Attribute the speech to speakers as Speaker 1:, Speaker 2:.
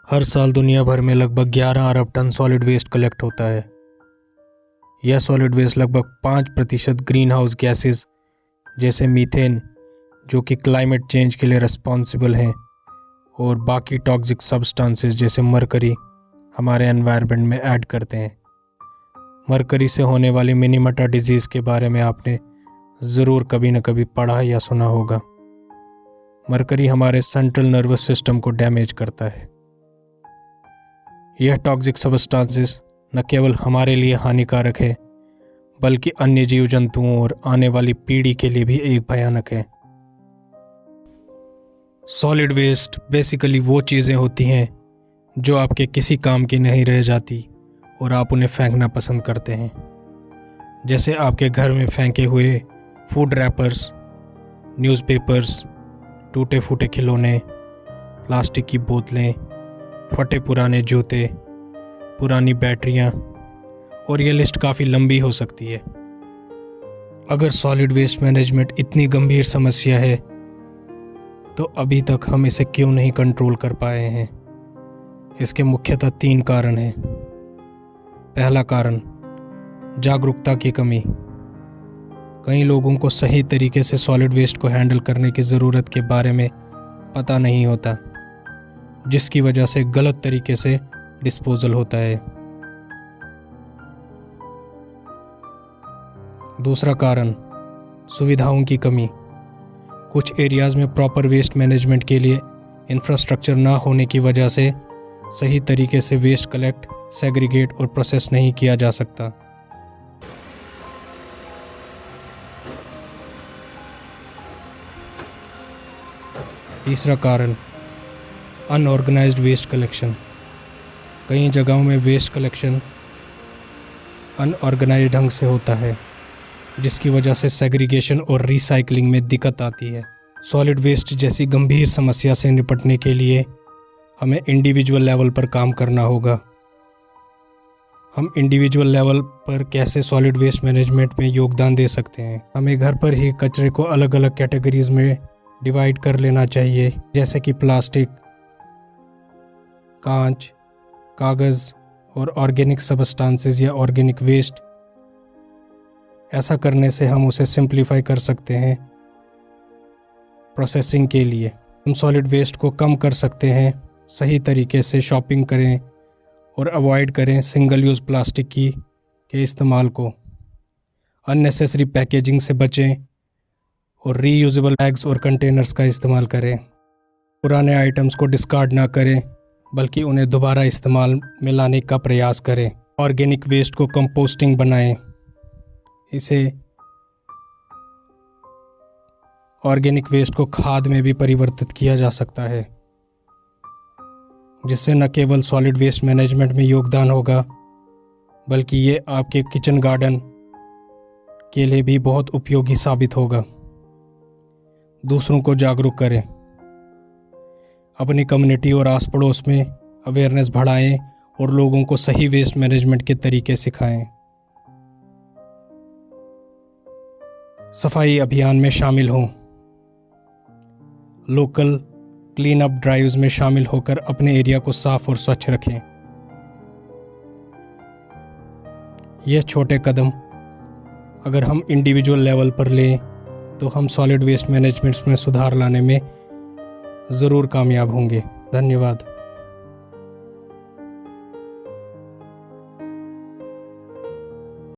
Speaker 1: हर साल दुनिया भर में लगभग 11 अरब टन सॉलिड वेस्ट कलेक्ट होता है। यह सॉलिड वेस्ट लगभग 5% ग्रीन हाउस गैसेस जैसे मीथेन, जो कि क्लाइमेट चेंज के लिए रिस्पॉन्सिबल हैं, और बाकी टॉक्सिक सब्सटेंसेस जैसे मरकरी हमारे एनवायरनमेंट में ऐड करते हैं। मरकरी से होने वाली मिनीमटा डिजीज़ के बारे में आपने ज़रूर कभी न कभी पढ़ा या सुना होगा। मरकरी हमारे सेंट्रल नर्वस सिस्टम को डैमेज करता है। यह टॉक्सिक सब्सटेंसेस न केवल हमारे लिए हानिकारक है, बल्कि अन्य जीव जंतुओं और आने वाली पीढ़ी के लिए भी एक भयानक है। सॉलिड वेस्ट बेसिकली वो चीज़ें होती हैं जो आपके किसी काम की नहीं रह जाती और आप उन्हें फेंकना पसंद करते हैं। जैसे आपके घर में फेंके हुए फूड रैपर्स, न्यूज़पेपर्स, टूटे फूटे खिलौने, प्लास्टिक की बोतलें, फटे पुराने जूते, पुरानी बैटरियां, और ये लिस्ट काफ़ी लंबी हो सकती है। अगर सॉलिड वेस्ट मैनेजमेंट इतनी गंभीर समस्या है तो अभी तक हम इसे क्यों नहीं कंट्रोल कर पाए हैं? इसके मुख्यतः 3 कारण हैं। पहला कारण, जागरूकता की कमी। कई लोगों को सही तरीके से सॉलिड वेस्ट को हैंडल करने की ज़रूरत के बारे में पता नहीं होता, जिसकी वजह से गलत तरीके से डिस्पोजल होता है। दूसरा कारण, सुविधाओं की कमी। कुछ एरियाज़ में प्रॉपर वेस्ट मैनेजमेंट के लिए इंफ्रास्ट्रक्चर ना होने की वजह से सही तरीके से वेस्ट कलेक्ट, सेग्रीगेट और प्रोसेस नहीं किया जा सकता। तीसरा कारण, अनऑर्गेनाइज्ड वेस्ट कलेक्शन। कई जगहों में वेस्ट कलेक्शन अनऑर्गेनाइज्ड ढंग से होता है, जिसकी वजह से सेग्रीगेशन और रिसाइकलिंग में दिक्कत आती है। सॉलिड वेस्ट जैसी गंभीर समस्या से निपटने के लिए हमें इंडिविजुअल लेवल पर काम करना होगा। हम इंडिविजुअल लेवल पर कैसे सॉलिड वेस्ट मैनेजमेंट में योगदान दे सकते हैं? हमें घर पर ही कचरे को अलग अलग कैटेगरीज में डिवाइड कर लेना चाहिए, जैसे कि प्लास्टिक, कांच, कागज़ और ऑर्गेनिक सब्सटेंसेस या ऑर्गेनिक वेस्ट। ऐसा करने से हम उसे सिंप्लीफाई कर सकते हैं प्रोसेसिंग के लिए। हम सॉलिड वेस्ट को कम कर सकते हैं, सही तरीके से शॉपिंग करें और अवॉइड करें सिंगल यूज़ प्लास्टिक के इस्तेमाल को। अननेसेसरी पैकेजिंग से बचें और रीयूजेबल बैग्स और कंटेनर्स का इस्तेमाल करें। पुराने आइटम्स को डिस्कार्ड ना करें, बल्कि उन्हें दोबारा इस्तेमाल में लाने का प्रयास करें। ऑर्गेनिक वेस्ट को कंपोस्टिंग बनाएं। इसे ऑर्गेनिक वेस्ट को खाद में भी परिवर्तित किया जा सकता है, जिससे न केवल सॉलिड वेस्ट मैनेजमेंट में योगदान होगा, बल्कि ये आपके किचन गार्डन के लिए भी बहुत उपयोगी साबित होगा। दूसरों को जागरूक करें। अपनी कम्युनिटी और आस पड़ोस में अवेयरनेस बढ़ाएं और लोगों को सही वेस्ट मैनेजमेंट के तरीके सिखाएं। सफाई अभियान में शामिल हों। लोकल क्लीन अप ड्राइव्स में शामिल होकर अपने एरिया को साफ और स्वच्छ रखें। यह छोटे कदम अगर हम इंडिविजुअल लेवल पर लें तो हम सॉलिड वेस्ट मैनेजमेंट में सुधार लाने में ज़रूर कामयाब होंगे। धन्यवाद।